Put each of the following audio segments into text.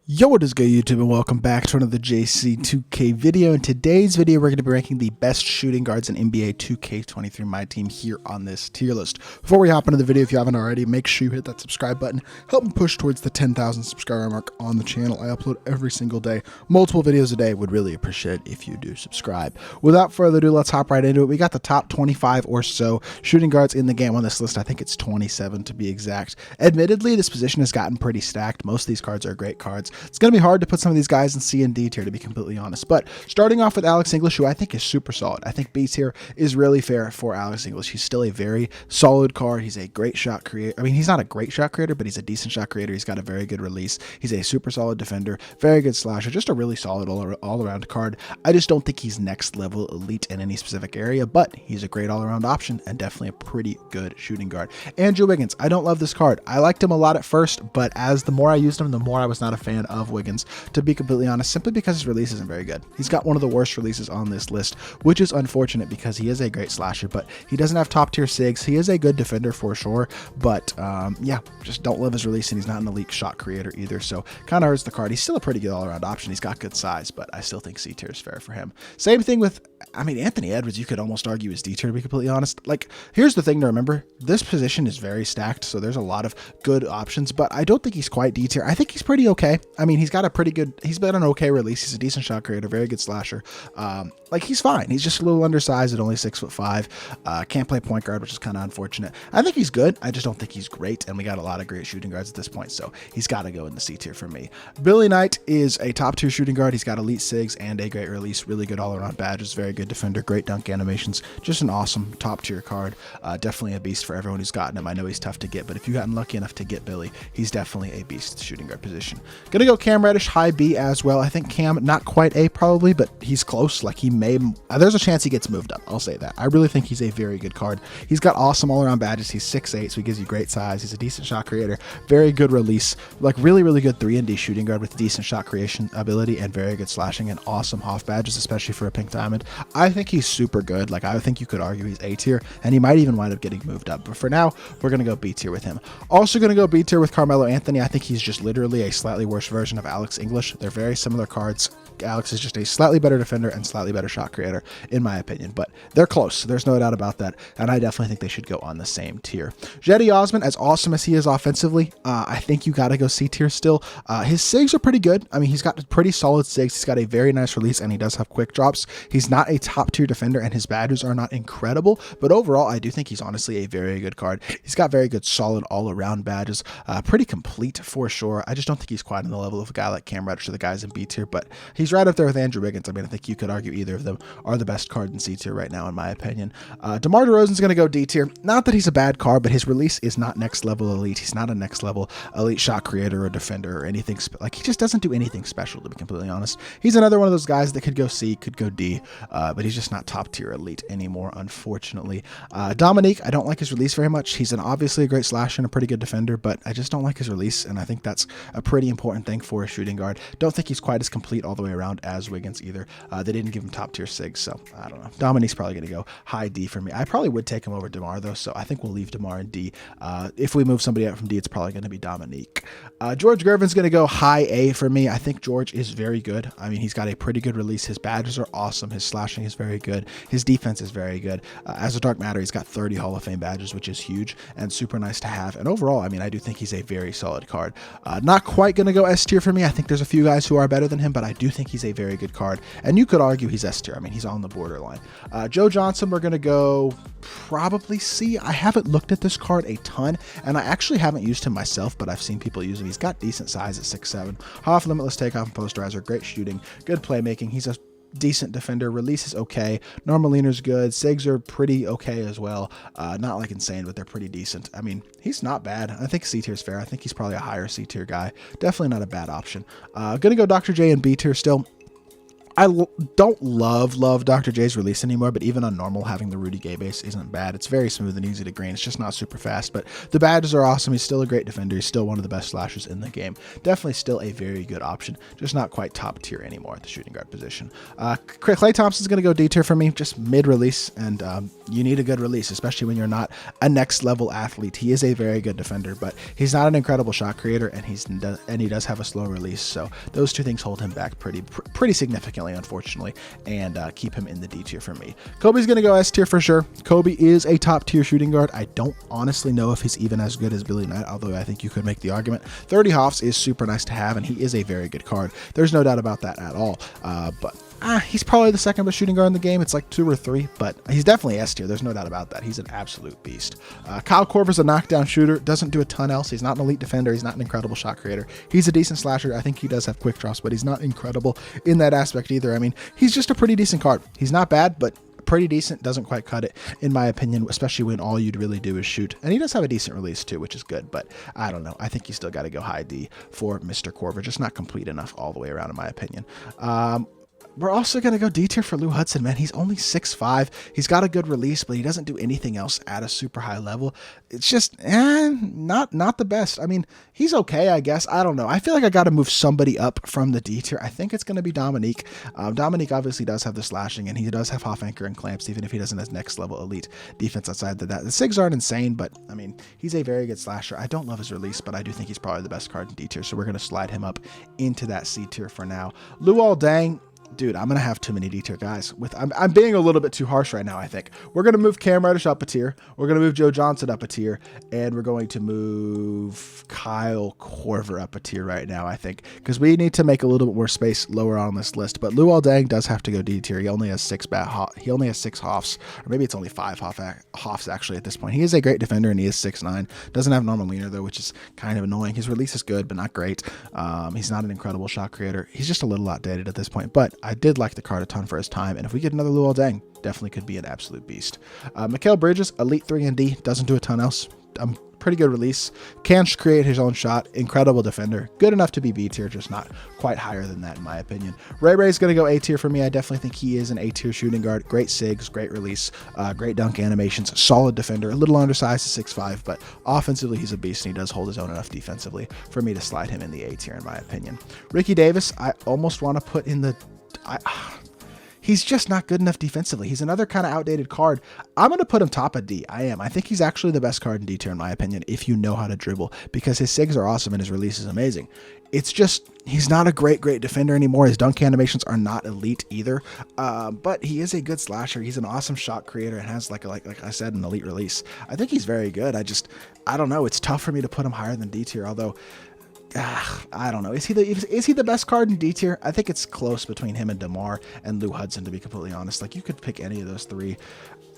Yo, what is good, YouTube, and welcome back to another JC2K video. In today's video, we're going to be ranking the best shooting guards in NBA 2K23 MyTEAM here on this tier list. Before we hop into the video, if you haven't already, make sure you hit that subscribe button. Help me push towards the 10,000 subscriber mark on the channel. I upload every single day, multiple videos a day. Would really appreciate if you do subscribe. Without further ado, let's hop right into it. We got the top 25 or so shooting guards in the game on this list. I think it's 27 to be exact. Admittedly, this position has gotten pretty stacked. Most of these cards are great cards. It's going to be hard to put some of these guys in C and D tier, to be completely honest. But starting off with Alex English, who I think is super solid. I think B tier is really fair for Alex English. He's still a very solid card. He's a great shot creator. I mean, he's not a great shot creator, but he's a decent shot creator. He's got a very good release. He's a super solid defender, very good slasher, just a really solid all-around card. I just don't think he's next level elite in any specific area, but he's a great all-around option and definitely a pretty good shooting guard. Andrew Wiggins, I don't love this card. I liked him a lot at first, but as the more I used him, the more I was not a fan of Wiggins, to be completely honest, simply because his release isn't very good. He's got one of the worst releases on this list, which is unfortunate because he is a great slasher, but he doesn't have top tier SIGs. He is a good defender for sure, but yeah, just don't love his release, and he's not an elite shot creator either, so kind of hurts the card. He's still a pretty good all-around option. He's got good size, but I still think C tier is fair for him. Same thing with, I mean, Anthony Edwards, you could almost argue is D tier, to be completely honest. Like, here's the thing to remember. This position is very stacked, so there's a lot of good options, but I don't think he's quite D tier. I think he's pretty okay. I mean, he's got a pretty good, he's been an okay release. He's a decent shot creator, very good slasher. Like, he's fine. He's just a little undersized at only 6'5". Can't play point guard, which is kind of unfortunate. I think he's good. I just don't think he's great, and we got a lot of great shooting guards at this point, so he's got to go in the C tier for me. Billy Knight is a top tier shooting guard. He's got elite SIGs and a great release, really good all-around badges, very good defender, great dunk animations, just an awesome top tier card. Definitely a beast for everyone who's gotten him. I know he's tough to get, but if you've gotten lucky enough to get Billy, he's definitely a beast at the shooting guard position. Gonna go Cam Reddish, high B as well. I think Cam, not quite A probably, but he's close. Like, he may, there's a chance he gets moved up. I'll say that. I really think he's a very good card. He's got awesome all-around badges. He's 6'8", so he gives you great size. He's a decent shot creator, very good release, like really, really good 3-and-D shooting guard with decent shot creation ability and very good slashing and awesome Hoff badges, especially for a pink diamond. I think he's super good. Like, I think you could argue he's A tier, and he might even wind up getting moved up. But for now, we're going to go B tier with him. Also going to go B tier with Carmelo Anthony. I think he's just literally a slightly worse version of Alex English. They're very similar cards. Alex is just a slightly better defender and slightly better shot creator, in my opinion, but they're close. There's no doubt about that, and I definitely think they should go on the same tier. Jetty Osman, as awesome as he is offensively, I think you got to go C tier still. His SIGs are pretty good. I mean, he's got pretty solid SIGs. He's got a very nice release, and he does have quick drops. He's not a top tier defender, and his badges are not incredible, but overall, I do think he's honestly a very good card. He's got very good, solid all-around badges, pretty complete for sure. I just don't think he's quite on the level of a guy like Cam Reddish or the guys in B tier, but he's right up there with Andrew Wiggins. I mean, I think you could argue either of them are the best card in C tier right now, in my opinion. DeMar DeRozan's going to go D tier. Not that he's a bad card, but his release is not next level elite. He's not a next level elite shot creator or defender or anything. Like, he just doesn't do anything special, to be completely honest. He's another one of those guys that could go C, could go D, but he's just not top tier elite anymore, unfortunately. Dominique, I don't like his release very much. He's obviously a great slasher and a pretty good defender, but I just don't like his release, and I think that's a pretty important thing for a shooting guard. Don't think he's quite as complete all the way around as Wiggins either. They didn't give him top tier SIGs, so I don't know. Dominique's probably going to go high D for me. I probably would take him over DeMar though, so I think we'll leave DeMar in D. If we move somebody out from D, it's probably going to be Dominique. George Gervin's going to go high A for me. I think George is very good. I mean, he's got a pretty good release. His badges are awesome. His slashing is very good. His defense is very good. As a dark matter, he's got 30 Hall of Fame badges, which is huge and super nice to have. And overall, I mean, I do think he's a very solid card. Not quite going to go S tier for me. I think there's a few guys who are better than him, but I do think he's a very good card. And you could argue he's S tier. I mean, he's on the borderline. Joe Johnson, we're going to go probably C. I haven't looked at this card a ton, and I actually haven't used him myself, but I've seen people use him. He's got decent size at 6'7". Half limitless takeoff and posterizer, great shooting, good playmaking. He's a decent defender. Release is okay. Normal leaner's good. SIGs are pretty okay as well. Not like insane, but they're pretty decent. I mean, he's not bad. I think C tier is fair. I think he's probably a higher C tier guy. Definitely not a bad option. Gonna go Dr. J and B tier still. don't love Dr. J's release anymore, but even on normal, having the Rudy Gay base isn't bad. It's very smooth and easy to green. It's just not super fast, but the badges are awesome. He's still a great defender. He's still one of the best slashers in the game. Definitely still a very good option, just not quite top tier anymore at the shooting guard position. Klay Thompson's going to go D tier for me, just mid-release, and you need a good release, especially when you're not a next-level athlete. He is a very good defender, but he's not an incredible shot creator, and he does have a slow release, so those two things hold him back pretty significantly, unfortunately, and keep him in the D tier for me. Kobe's going to go S tier for sure. Kobe is a top tier shooting guard. I don't honestly know if he's even as good as Billy Knight, although I think you could make the argument. 30 Hoffs is super nice to have, and he is a very good card. There's no doubt about that at all, but he's probably the second best shooting guard in the game. It's like 2 or 3, but he's definitely S tier. There's no doubt about that. He's an absolute beast. Kyle Korver's a knockdown shooter. Doesn't do a ton else. He's not an elite defender. He's not an incredible shot creator. He's a decent slasher. I think he does have quick drops, but he's not incredible in that aspect either. I mean, he's just a pretty decent card. He's not bad, but pretty decent. Doesn't quite cut it, in my opinion, especially when all you'd really do is shoot. And he does have a decent release too, which is good, but I don't know. I think you still got to go high D for Mr. Korver. Just not complete enough all the way around, in my opinion. We're also going to go D tier for Lou Hudson, man. He's only 6'5". He's got a good release, but he doesn't do anything else at a super high level. It's just, not the best. I mean, he's okay, I guess. I don't know. I feel like I got to move somebody up from the D tier. I think it's going to be Dominique. Dominique obviously does have the slashing, and he does have half anchor and clamps, even if he doesn't have next level elite defense outside of that. The SIGs aren't insane, but I mean, he's a very good slasher. I don't love his release, but I do think he's probably the best card in D tier, so we're going to slide him up into that C tier for now. Luol Deng. Dude, I'm going to have too many D tier guys. I'm being a little bit too harsh right now, I think. We're going to move Cam Reddish up a tier. We're going to move Joe Johnson up a tier. And we're going to move Kyle Korver up a tier right now, I think. Because we need to make a little bit more space lower on this list. But Luol Deng does have to go D tier. He only has 6 Hoffs. Or maybe it's only 5 Hoffs actually at this point. He is a great defender, and he is 6'9". Doesn't have normal leaner, though, which is kind of annoying. His release is good, but not great. He's not an incredible shot creator. He's just a little outdated at this point. But I did like the card a ton for his time, and if we get another Luol Deng, definitely could be an absolute beast. Mikal Bridges, elite 3 and D, doesn't do a ton else. Pretty good release, can create his own shot, incredible defender, good enough to be B tier, just not quite higher than that in my opinion. Ray Ray's going to go A tier for me. I definitely think he is an A tier shooting guard. Great SIGs, great release, great dunk animations, solid defender, a little undersized to 6'5", but offensively he's a beast, and he does hold his own enough defensively for me to slide him in the A tier in my opinion. Ricky Davis, I almost want to put in the he's just not good enough defensively. He's another kind of outdated card. I'm going to put him top of D. I am. I think he's actually the best card in D tier in my opinion, if you know how to dribble, because his SIGs are awesome and his release is amazing. It's just, he's not a great defender anymore. His dunk animations are not elite either, but he is a good slasher. He's an awesome shot creator and has, like I said, an elite release. I think he's very good. I don't know. It's tough for me to put him higher than D tier, although I don't know. Is he the best card in D tier? I think it's close between him and DeMar and Lou Hudson, to be completely honest. Like, you could pick any of those 3.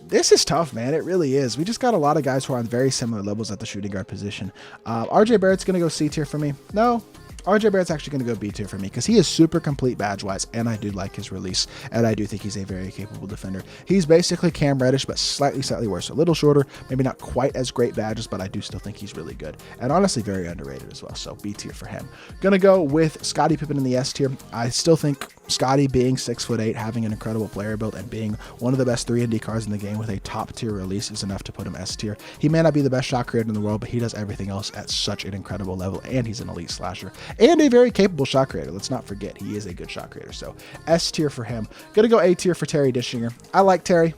This is tough, man. It really is. We just got a lot of guys who are on very similar levels at the shooting guard position. RJ Barrett's going to go C tier for me. No, RJ Barrett's actually going to go B tier for me because he is super complete badge-wise, and I do like his release, and I do think he's a very capable defender. He's basically Cam Reddish, but slightly worse. A little shorter, maybe not quite as great badges, but I do still think he's really good, and honestly very underrated as well, so B tier for him. Going to go with Scottie Pippen in the S tier. I still think Scottie, being 6'8", having an incredible player build, and being one of the best 3 and D cards in the game with a top tier release is enough to put him S tier. He may not be the best shot creator in the world, but he does everything else at such an incredible level, and he's an elite slasher and a very capable shot creator. Let's not forget, he is a good shot creator. So S tier for him. Gonna go A tier for Terry Dischinger. I like Terry.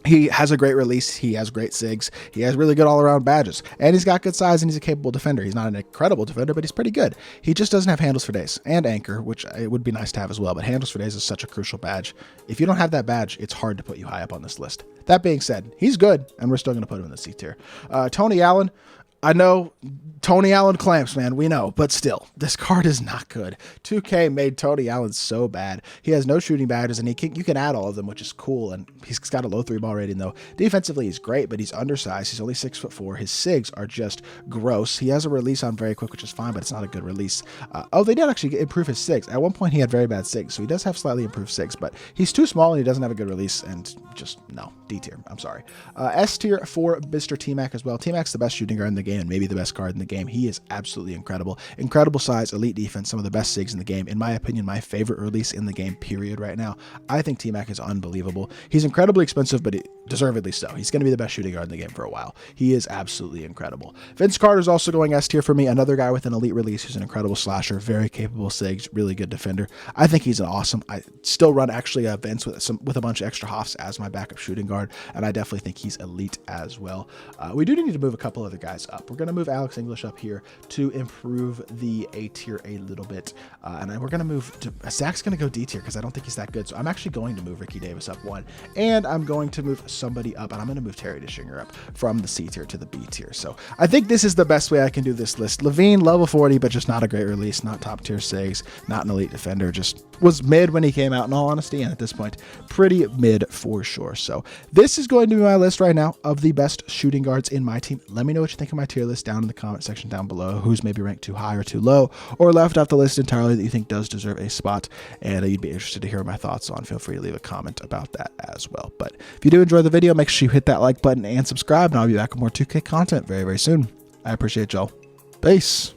He has a great release. He has great SIGs. He has really good all-around badges. And he's got good size, and he's a capable defender. He's not an incredible defender, but he's pretty good. He just doesn't have handles for days and anchor, which it would be nice to have as well. But handles for days is such a crucial badge. If you don't have that badge, it's hard to put you high up on this list. That being said, he's good, and we're still going to put him in the C tier. Tony Allen. I know Tony Allen clamps, man. We know, but still, this card is not good. 2K made Tony Allen so bad. He has no shooting badges, and you can add all of them, which is cool. And he's got a low 3-ball rating, though. Defensively, he's great, but he's undersized. He's only 6'4". His SIGs are just gross. He has a release on very quick, which is fine, but it's not a good release. They did actually improve his SIGs. At one point, he had very bad SIGs, so he does have slightly improved SIGs, but he's too small and he doesn't have a good release. And just no, D tier. I'm sorry. S tier for Mr. T-Mac as well. T-Mac's the best shooting guard in the game. game and maybe the best guard in the game. He is absolutely incredible. Incredible size, elite defense, some of the best SIGs in the game. In my opinion, my favorite release in the game, period, right now. I think T-Mac is unbelievable. He's incredibly expensive, but deservedly so. He's going to be the best shooting guard in the game for a while. He is absolutely incredible. Vince Carter's also going S tier for me. Another guy with an elite release who's an incredible slasher, very capable SIGs, really good defender. I think he's an awesome. I still run actually Vince with a bunch of extra hoffs as my backup shooting guard, and I definitely think he's elite as well. We do need to move a couple other guys up. We're going to move Alex English up here to improve the A tier a little bit, and we're going to move to Zach's going to go D tier because I don't think he's that good. So I'm actually going to move Ricky Davis up 1, and I'm going to move somebody up, and I'm going to move Terry Dishinger up from the C tier to the B tier. So I think this is the best way I can do this list. Levine, level 40, but just not a great release, not top tier SIGs, not an elite defender, just was mid when he came out in all honesty, and at this point, pretty mid for sure. So this is going to be my list right now of the best shooting guards in my team. Let me know what you think of my tier list down in the comment section down below, who's maybe ranked too high or too low, or left off the list entirely that you think does deserve a spot, and you'd be interested to hear my thoughts on. Feel free to leave a comment about that as well. But if you do enjoy the video, make sure you hit that like button and subscribe, and I'll be back with more 2K content very, very soon. I appreciate y'all. Peace.